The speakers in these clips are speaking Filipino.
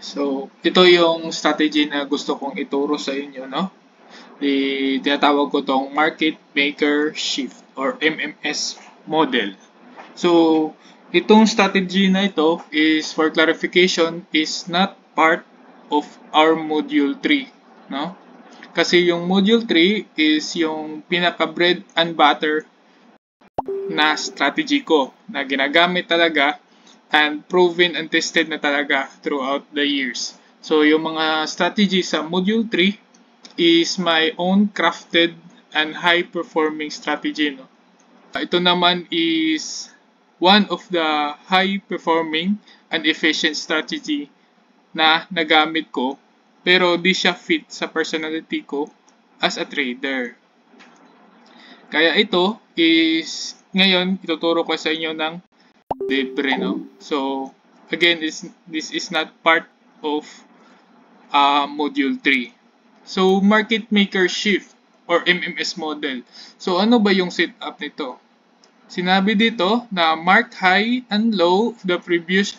So, ito yung strategy na gusto kong ituro sa inyo, no? Tinatawag ko tong Market Maker Shift or MMS model. So, itong strategy na ito is, for clarification, is not part of our Module 3, no? Kasi yung Module 3 is yung pinaka-bread and butter na strategy ko na ginagamit talaga and proven and tested na talaga throughout the years. So, yung mga strategy sa Module 3 is my own crafted and high-performing strategy. No? Ito naman is one of the high-performing and efficient strategy na nagamit ko pero di siya fit sa personality ko as a trader. Kaya ito is ngayon ituturo ko sa inyo ng libre, no? So, again, this is not part of Module 3. So, Market Maker Shift or MMS model. So, ano ba yung setup nito? Sinabi dito na mark high and low of the previous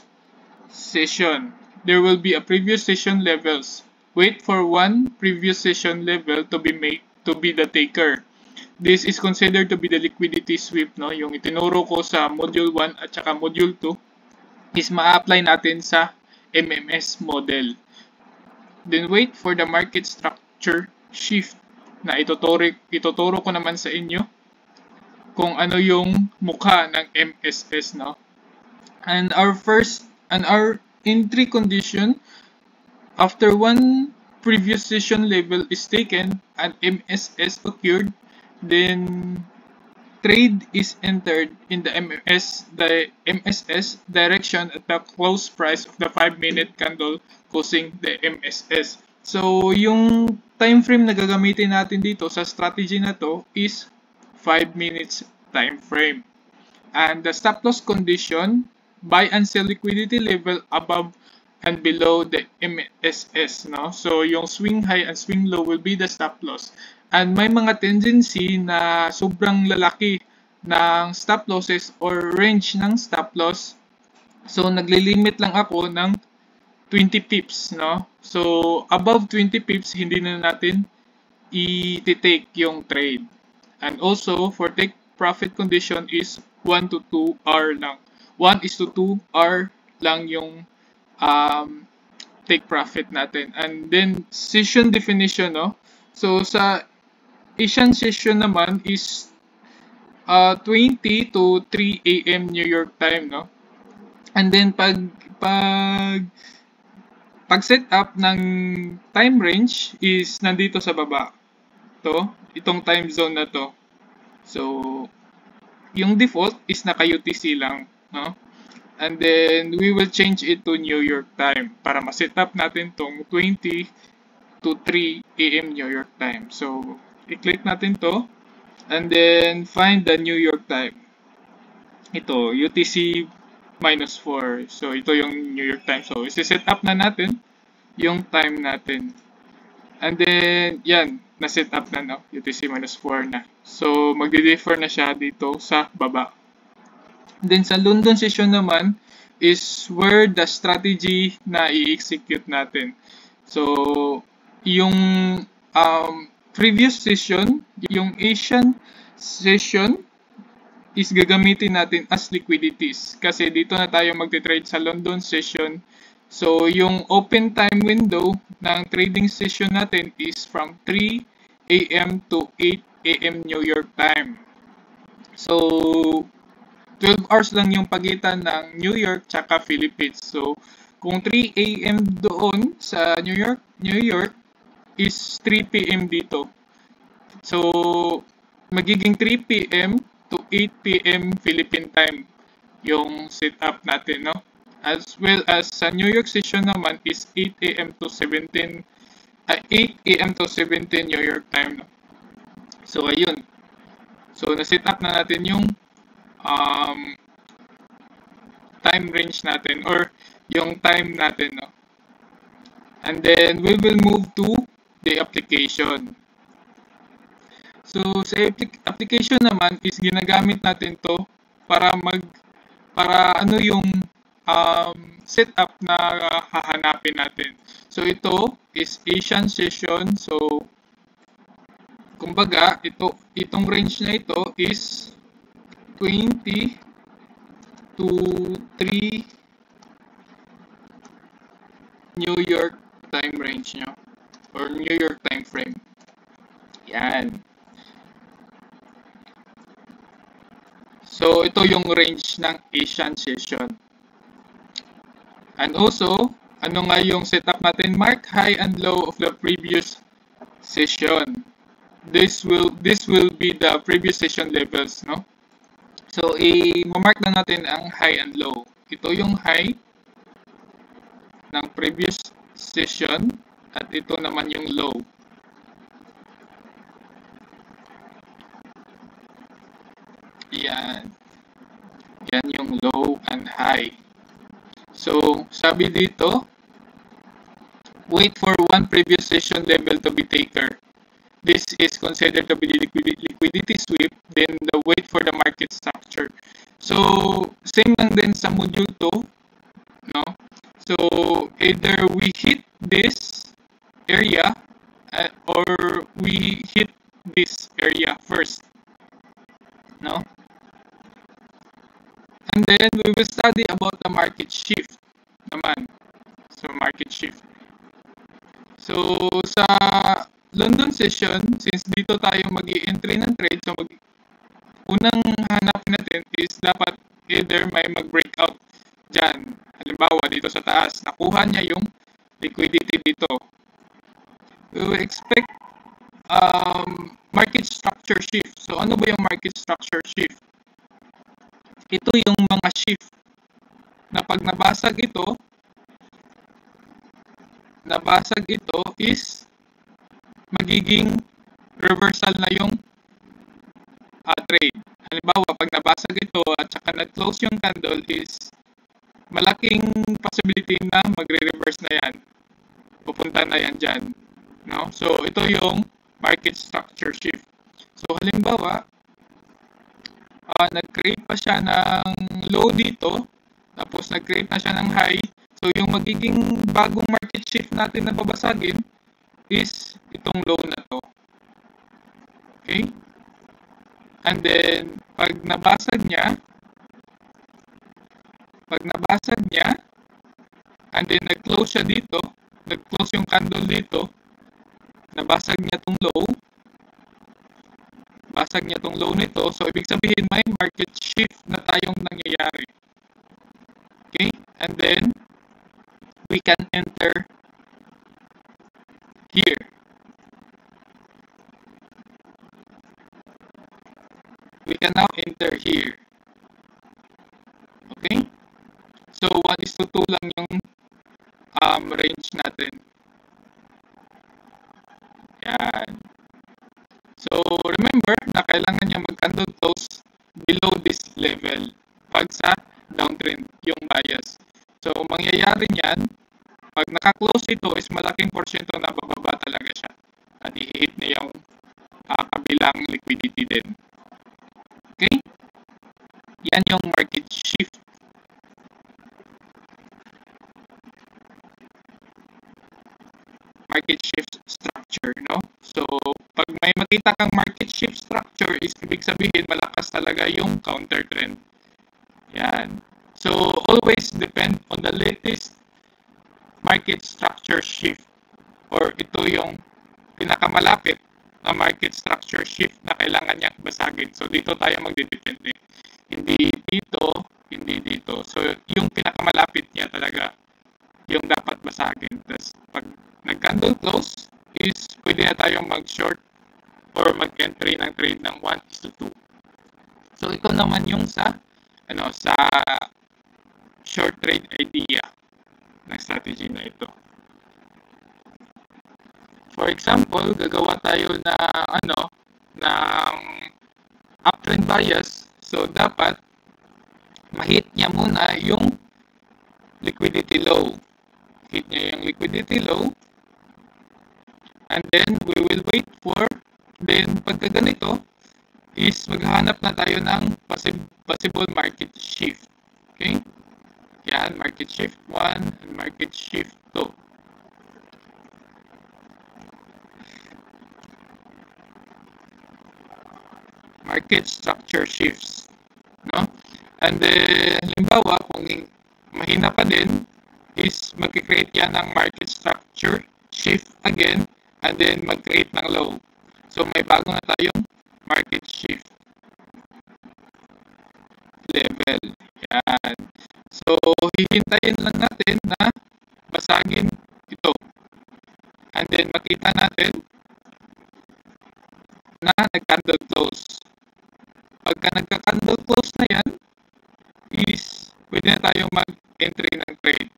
session. There will be a previous session levels. Wait for one previous session level to be the taker. This is considered to be the liquidity sweep, no? Yung itinuro ko sa Module 1 at saka Module 2 is ma-apply natin sa MMS model. Then wait for the market structure shift na ituturo ko naman sa inyo kung ano yung mukha ng MSS, no? And our entry condition after one previous session level is taken and MSS occurred, then trade is entered in the MSS direction at the close price of the 5-minute candle causing the MSS. So, yung time frame na gagamitin natin dito sa strategy na to is 5 minutes time frame. And the stop loss condition, buy and sell liquidity level above and below the MSS, no? So, yung swing high and swing low will be the stop loss. And may mga tendency na sobrang lalaki ng stop losses or range ng stop loss. So, naglilimit lang ako ng 20 pips, no? So, above 20 pips, hindi na natin i-take yung trade. And also, for take profit condition is 1 to 2 hour lang. 1 is to 2 hour lang yung take profit natin. And then, session definition, no? So, sa Asian session naman is 20 to 3 a.m. New York time, no? And then pag set up ng time range is nandito sa baba. Itong time zone na to. So, yung default is naka UTC lang, no? And then we will change it to New York time para ma-set up natin tong 20 to 3 a.m. New York time. So, i-click natin to and then find the New York time. Ito, UTC -4. So, ito yung New York time. So, isi-set up na natin yung time natin. And then, yan, na-set up na, no? UTC -4 na. So, magdi-differ na siya dito sa baba. Then, sa London session naman is where the strategy na i-execute natin. So, yung previous session, yung Asian session is gagamitin natin as liquidities kasi dito na tayo magte-trade sa London session. So, yung open time window ng trading session natin is from 3 a.m. to 8 a.m. New York time. So, 12 hours lang yung pagitan ng New York tsaka Philippines. So, kung 3 a.m. doon sa New York is 3 p.m. dito. So, magiging 3 p.m. to 8 p.m. Philippine time yung setup natin, no? As well as sa New York session naman is 8 a.m. to 17 New York time, no? So, ayun. So, na-set up na natin yung time range natin or yung time natin, no? And then we will move to the application. So sa application naman is ginagamit natin to para ano yung setup na hahanapin natin. So ito is Asian session. So kumbaga itong range na ito is 20 to 3 New York time range nyo or New York time frame. Yan. So ito yung range ng Asian session. And also, ano nga yung setup natin? Mark high and low of the previous session. This will be the previous session levels, no? So i-mark na natin ang high and low. Ito yung high ng previous session at ito naman yung low. Yan. Yan yung low and high. So, sabi dito, wait for one previous session level to be taken. This is considered to be the liquidity sweep, then the wait for the market structure. So, same lang din sa module 2, no? So, either we hit this area or we hit this area first, no? And then we will study about the market shift naman. So, market shift. So, sa London session, since dito tayo mag-i-entry ng trade, so unang hanapin natin is dapat either may mag-breakout dyan. Halimbawa, dito sa taas, nakuha niya yung liquidity dito. We will expect market structure shift. So, ano ba yung market structure shift? Ito yung mga shift na pag nabasag ito is magiging reversal na yung trade. Halimbawa, pag nabasag ito at saka nag-close yung candle is malaking possibility na magre-reverse na yan. Pupunta na yan dyan. No? So, ito yung market structure shift. So, halimbawa, nag-create pa siya ng low dito, tapos nag-create na siya ng high. So, yung magiging bagong market shift natin na babasagin is itong low na to. Okay? And then, pag nabasag niya, and then nag-close siya dito, nag-close yung candle dito, nabasag niya tong low, nito, so ibig sabihin may market shift na tayong nangyayari. Okay? And then, we can enter here. We can now enter here. Okay? So, 1:2 lang yung range natin. Yan. So, remember na kailangan niya mag-candle close below this level pag sa downtrend, yung bias. So, mangyayari niyan, pag naka-close ito is malaking porsyento na bababa talaga siya. At i-hit niya yung kabilang liquidity din. Okay? Yan yung market shift. Market shift structure, no? So, pag may makita kang market shift structure is ibig sabihin malakas talaga yung counter trend. Yan. So, always depend on the latest market structure shift or ito yung pinakamalapit na market structure shift na kailangan niyang basagin. So, dito tayo magdidepende. Hindi dito, hindi dito. So, yung pinakamalapit niya talaga yung dapat basagin. Tapos, pag nag-candle close is pwede na tayong mag-short or mag-entry ng trade ng 1:2. So, ito naman yung sa short trade idea ng strategy na ito. For example, gagawa tayo na ng uptrend bias. So, dapat ma-hit niya muna yung liquidity low. Hit niya yung liquidity low. And then, we will wait for, then pagka ganito, is maghahanap na tayo ng possible market shift. Okay? Yan, market shift 1 and market shift 2. Market structure shifts, no? And then, halimbawa, kung mahina pa din, is mag-create yan ng market structure shift again, and then mag-create ng low. So, may bago na tayong market shift level. Yan. So, hihintayin lang natin na basagin ito. And then, makita natin na nag-candle close. Pagka nagka-candle close na yan, is pwede na tayong mag-entry ng trade.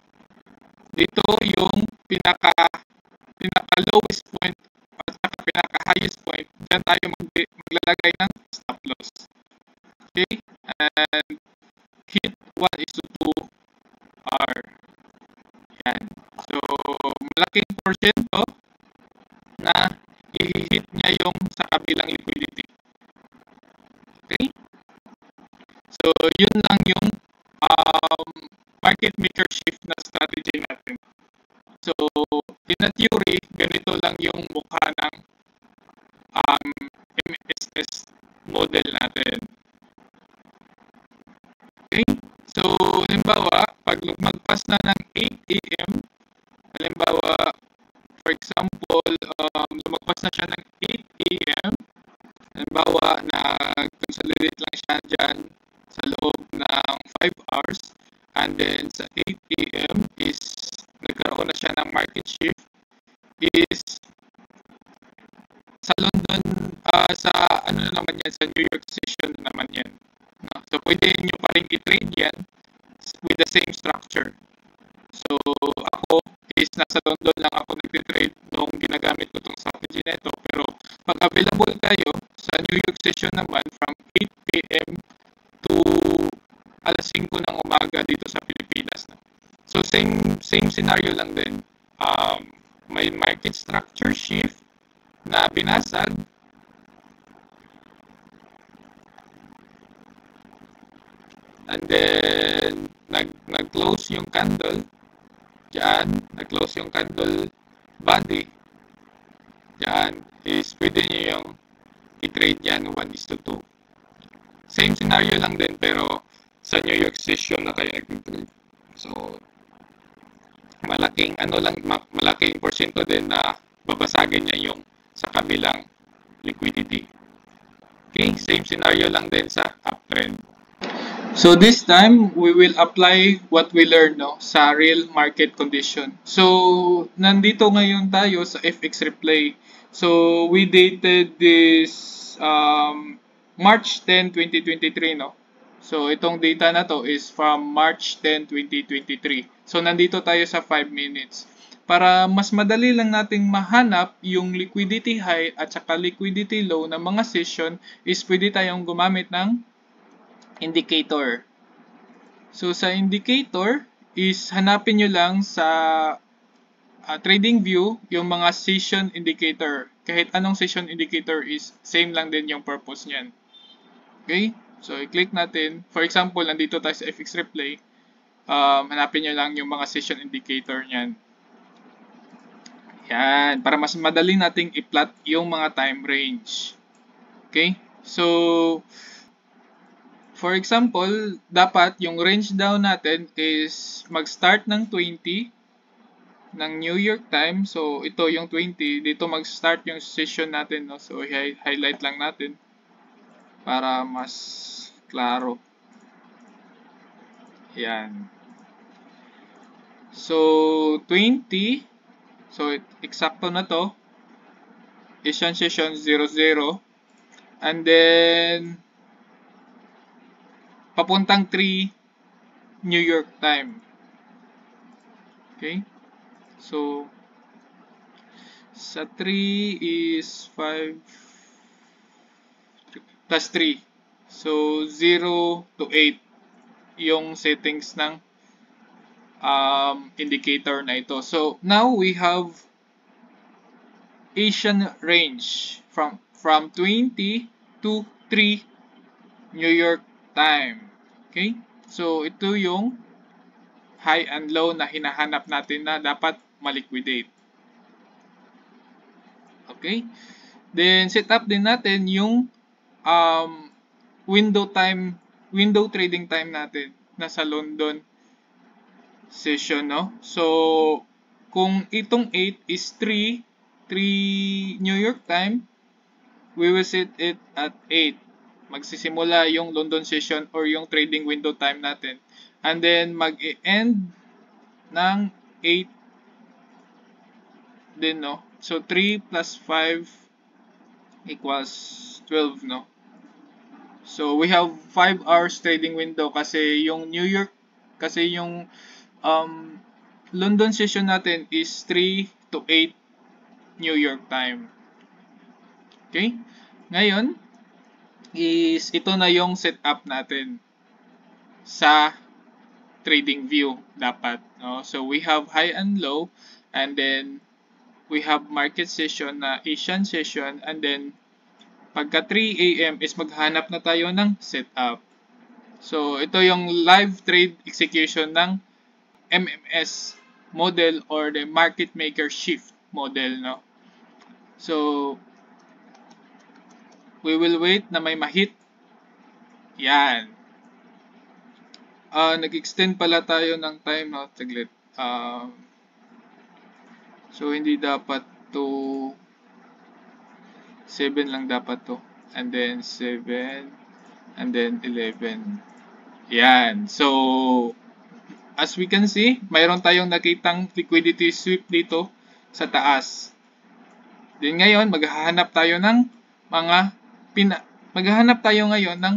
Dito yung pinaka-lowest point at saka pinaka-highest point. Diyan tayo maglalagay ng stop loss. Okay? And hit 1 is to 2 R. Yan. So, malaking porsyento na i-hit niya yung sa kabilang liquidity. Okay? So, yun lang yung market maker shift na strategy natin. So, in a theory, ganito lang yung mukha ng MSS model natin. Okay? So, halimbawa, pag magpas na ng 8 AM, halimbawa, for example, lumagpas na siya ng 8 AM, halimbawa, nag-consolidate lang siya dyan sa loob ng 5 hours, and then sa 8 AM is nagkaroon na siya ng market shift, is sa London, sa ano na naman yan, sa New York session na naman yan. No? So, pwede nyo pa rin i-trade yan with the same structure. So, ako is nasa London lang ako nag-trade nung ginagamit ko itong strategy na ito. Pero, pag available kayo sa New York session naman from 8 PM to alas 5 ng umaga dito sa Pilipinas. So, same scenario lang din. May market structure shift na binasag. And then, nag-close yung candle. Diyan, nag-close yung candle body. Diyan, is pwede nyo yung i-trade yan 1:2. Same scenario lang din, pero sa New York session na tayo nag-trade. So, malaking porsyento din na babasagin niya yung sa kabilang liquidity. Okay, same scenario lang din sa uptrend. So this time, we will apply what we learned sa real market condition. So, nandito ngayon tayo sa FX Replay. So, we dated this March 10, 2023, no? So, itong data na to is from March 10, 2023. So, nandito tayo sa 5 minutes. Para mas madali lang nating mahanap yung liquidity high at saka liquidity low ng mga session is pwede tayong gumamit ng indicator. So, sa indicator is hanapin nyo lang sa trading view yung mga session indicator. Kahit anong session indicator is same lang din yung purpose niyan. Okay? So, i-click natin. For example, nandito tayo sa FX Replay. Hanapin nyo lang yung mga session indicator niyan. Yan. Para mas madali nating i-plot yung mga time range. Okay? So, for example, dapat yung range down natin is mag-start ng 20 ng New York time. So, ito yung 20. Dito mag-start yung session natin. No? So, highlight lang natin para mas klaro. Yan. So, 20. So, eksakto na to. Is yung session 00. And then, papuntang 3 New York time. Okay? So, sa 3 is 5 plus 3. So, 0 to 8 yung settings ng indicator na ito. So, now we have Asian range from 20 to 3 New York time. Okay? So, ito yung high and low na hinahanap natin na dapat maliquidate. Okay? Then set up din natin yung window trading time natin na sa London session, no? So kung itong 8 is 3 New York time, we will set it at 8. Magsisimula yung London session or yung trading window time natin. And then mag-end ng 8 din, no? So 3 plus 5 equals 12, no? So we have 5 hours trading window kasi yung London session natin is 3 to 8 New York time. Okay? Ngayon is ito na yung setup natin sa trading view dapat, no? So we have high and low, and then we have market session na Asian session, and then pagka 3 AM is maghanap na tayo ng setup. So ito yung live trade execution ng MMS model or the market maker shift model, no? So we will wait na may mahit. Yan. Nag-extend pala tayo ng time, no? Taglit. So hindi dapat to 7 lang dapat to. And then 7 and then 11. Yan. So as we can see, mayroon tayong nakitang liquidity sweep dito sa taas. Then ngayon, maghahanap tayo ngayon ng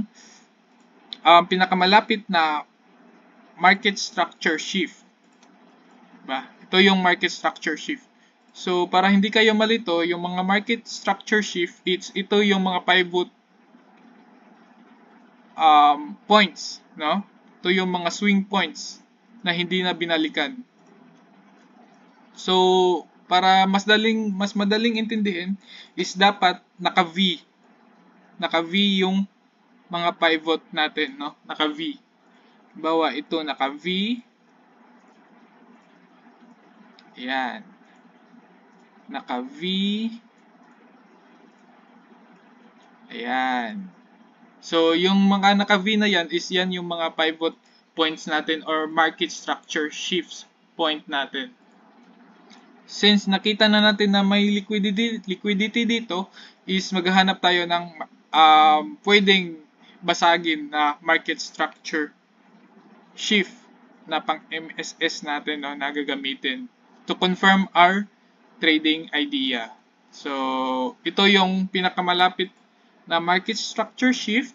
pinakamalapit na market structure shift. Diba? Ito yung market structure shift. So, para hindi kayo malito, yung mga market structure shift, ito yung mga pivot points, no? Ito yung mga swing points na hindi na binalikan. So, para mas madaling intindihin is dapat naka-V yung mga pivot natin, no? Naka-V. Bawa ito naka-V. Yan. Naka-V. Ayan. So, yung mga naka-V na yan is yan yung mga pivot points natin or market structure shifts point natin. Since nakita na natin na may liquidity dito, is maghahanap tayo ng pwedeng basagin na market structure shift na pang MSS natin, no, na gagamitin to confirm our trading idea. So, ito yung pinakamalapit na market structure shift.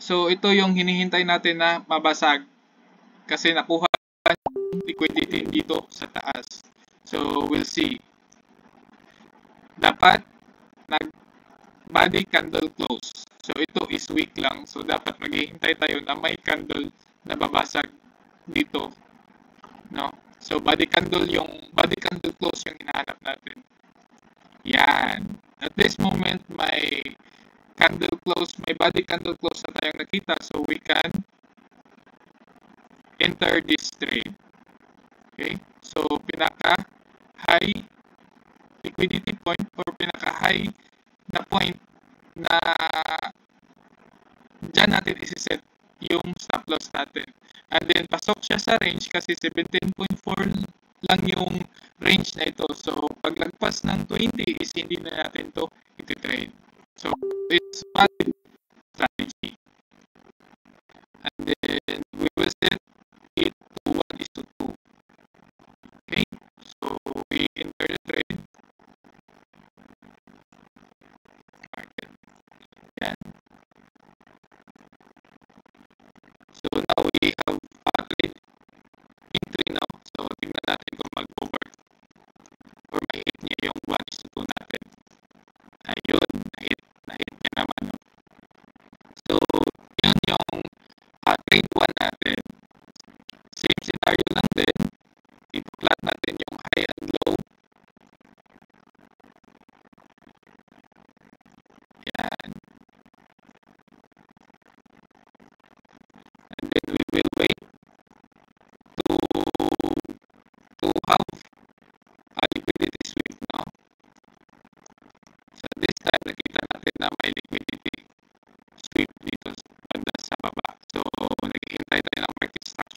So, ito yung hinihintay natin na mabasag kasi nakuha yung liquidity dito sa taas. So, we'll see. Dapat nag-body candle close. So, ito is weak lang. So, dapat maghihintay tayo na may candle na babasag dito. No? So, body candle close yung hinahanap natin. Yan. At this moment, may body candle close na tayong nakita. So, we can enter this trade. Okay? So, pinaka-high liquidity point or pinaka-high na point na dyan natin isi-set yung stop loss natin. And then, pasok siya sa range kasi 17.4 lang yung range na ito. So, paglagpas ng 20 is hindi na natin to iti-trade. So, it's valid strategy. And then, we will set it to 1:2. Okay? So, we enter the trade. Market. Yan. So, now we have trade entry now. So, tingnan natin kung mag-over or may hit niya yung 1:2 natin. Ayun, na-hit niya naman. No? So, yun yung trade 1 na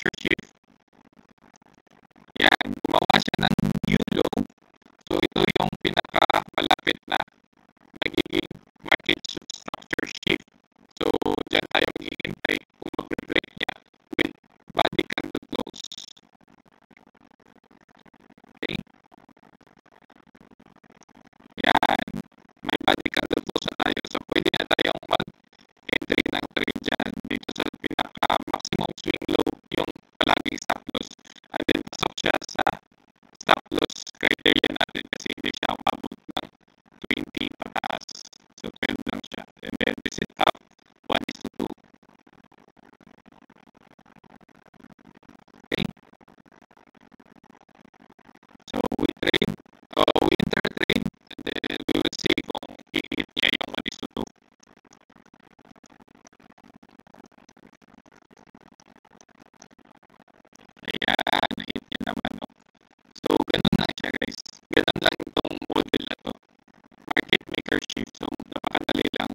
structure shift. Yan, gumawa siya ng new low. So ito yung pinakamalapit na magiging market structure shift. So dyan tayo maghihintay kung mag-break niya with body candle close. Okay. Yan, may body candle close na tayo. So pwede na tayong mag-entry ng trade dyan dito sa pinaka-maximum swing low, yung palaging stop loss. And then pasok siya sa stop loss criteria natin kasi hindi siya umabot ng 20 pataas. So 12 lang siya. And then this is up 1:2. Okay. So we enter trade, and then we will see kung i-hit niya yung 1:2. Ayan, na-hit niya naman. No? So ganun lang siya guys. Ganun lang itong model na to. Market maker shift. So napakadali lang.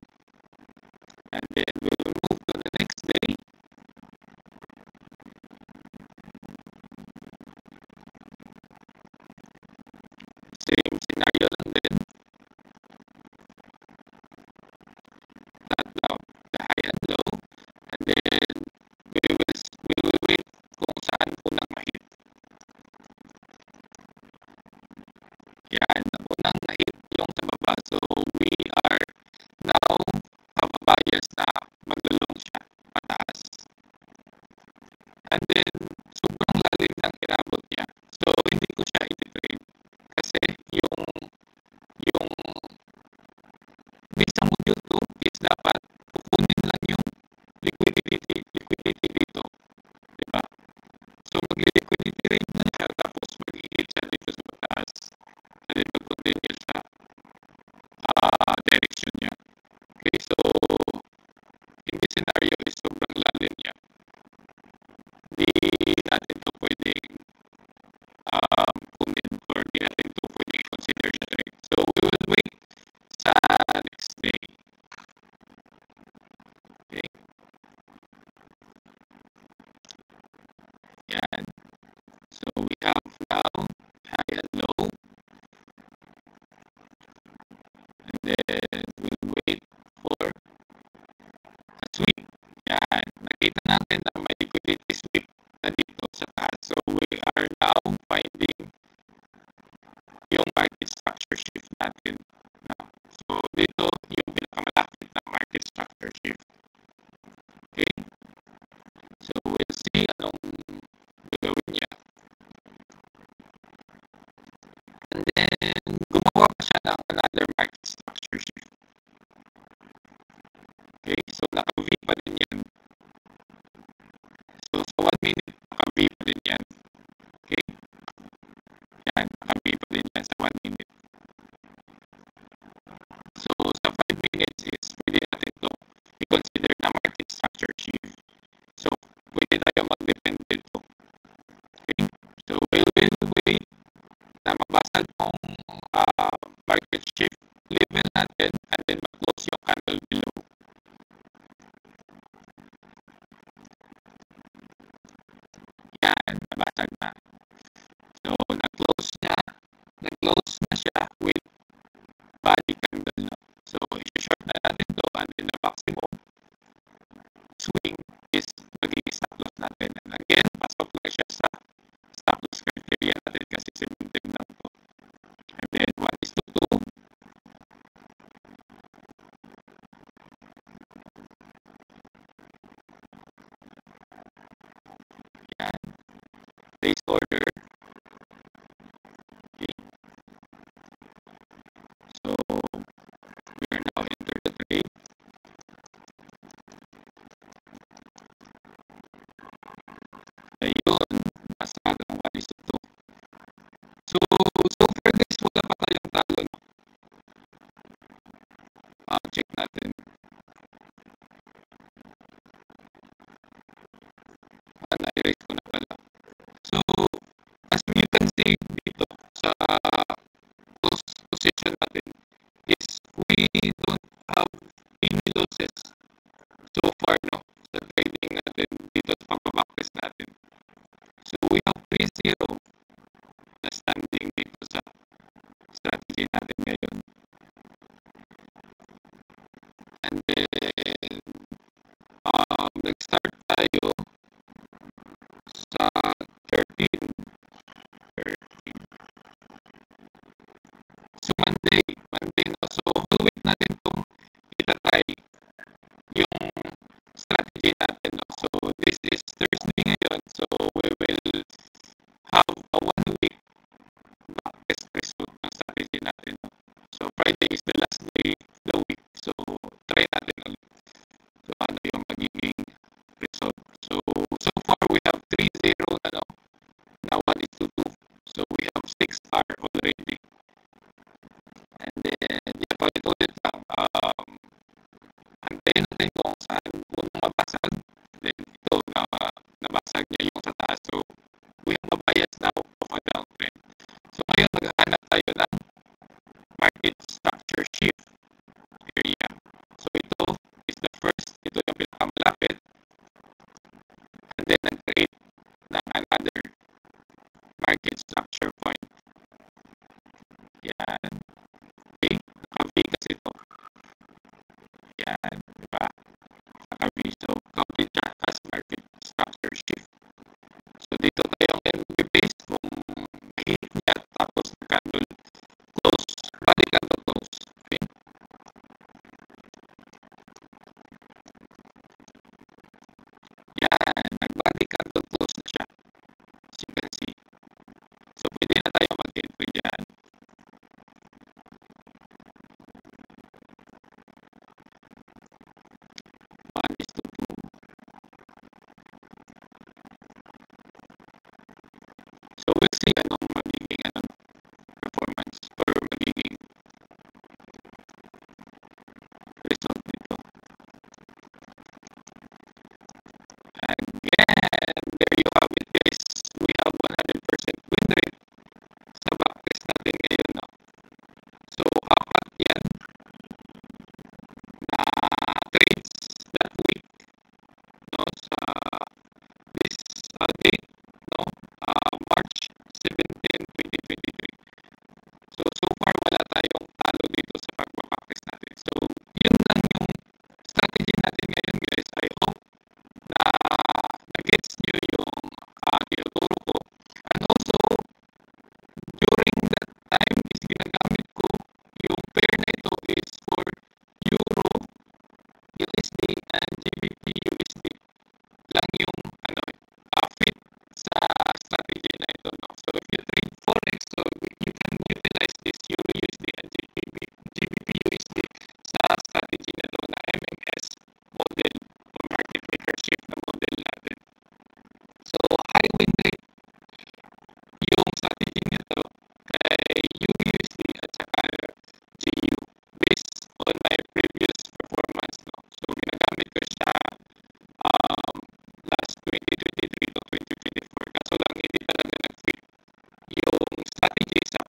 And then we will move to the next day. Same scenario lang din. Flat down the high and low. And then we will wait kung saan unang ma-hit. Yan, unang na-hit yung sa baba. So we are now kababayas na maglulong siya pataas. And then sobrang lalim ng inabot niya. So hindi ko siya i-trade kasi yung sa module 2 is dapat kukunin lang yung liquidity dito. Diba? So mag-liquidity rate na siya tapos mag-hit siya dito sa pataas. And then mag-continue sa direction niya. Okay, so in this scenario is sobrang lalim niya. Hindi natin ito pwedeng kunin or hindi natin ito pwedeng consider siya trade. So we will wait sa next day. Okay. Yan. So we have now high and low. And then we'll wait for a sweep. Yan. Nakita natin na may liquidity sweep na dito sa taas. So we are now finding yung market structure shift natin. So dito yung pinakamalapit na market structure shift. Okay. So we'll see anong gagawin niya. And then gumawa pa siya ng another market structure shift. Okay, so naka-V pa din yan. So sa 1 minute, naka-V pa din yan. Okay. Yan, naka-V pa din yan sa 1 minute. So sa 5 minutes is pwede natin ito i-consider na market structure shift. So pwede tayo mag-depend dito. Okay. So we'll wait na mabasag ng market shift level natin and then mag-close yung candle below. Yan, nabasag na. So nag-close na siya with body candle. So i-short na natin to and then the maximum swing is magiging stop loss natin. And again, pasok lang siya sa stop loss criteria natin kasi 17 lang to. And then 1:2. Yan. Place order. Okay. So we are now enter the trade. Ayun, zero na standing dito sa strategy natin ngayon. And then, nag-start tayo sa 13. So, Monday, no? So, whole week natin itong itatry yung strategy natin, no? So, this is Thursday ngayon. So, we will have a 1 week backtest result ng strategy natin, no? So, Friday is the last day of the week. So, try natin ulit. So, ano yung magiging result. So far we have 3-0 na, no? Na 1:2. So, we have 6 star already. And then, paulit-ulit lang. Antayin natin kung saan unang mabasag. Then, ito na nabasag niya yung sa taas. So, we have a bias now of a downtrend. So, ngayon maghahanap tayo ng market structure shift area. So, ito is the first. Ito yung pinakamalapit. And then, nag-create ng another market structure point. Yan. Okay. Naka-V kasi ito. Yan. Diba? Naka-V. So, counted siya as market structure shift. So, dito tayo ngayon mag-base kung mahit niya tapos nag-candle close. Bali candle close. Okay. Yan. Nag-body candle close na siya. As you can see. So, pwede na tayo mag-entry dyan. So, we'll see anong magiging performance or magiging result nito. And again, there you have it, guys. We have 100% win rate sa backtest natin ngayon, no? So, apat yan na trades that week, no? Sa this date, no? March 17, 2023. So far wala tayong talo dito sa pagpapaktis natin. So, yun lang yung strategy natin ngayon, guys. I hope na nag-gets nyo yung tinuturo ko. And also, during that time is ginagamit ko yung pair na ito is for Euro, USD, and GBP USD lang yung fit sa strategy na ito, no? So, if you trade Forex, so you can utilize this Euro USD and GBP USD sa strategy na ito na MMS model or market maker shift na model natin. So, high win rate yung strategy nito kay UUSD at saka GU based on my previous performance, no? So, ginagamit ko siya last 2023 to 2024. Kaso lang, hindi talaga nag-fit yung strategy sa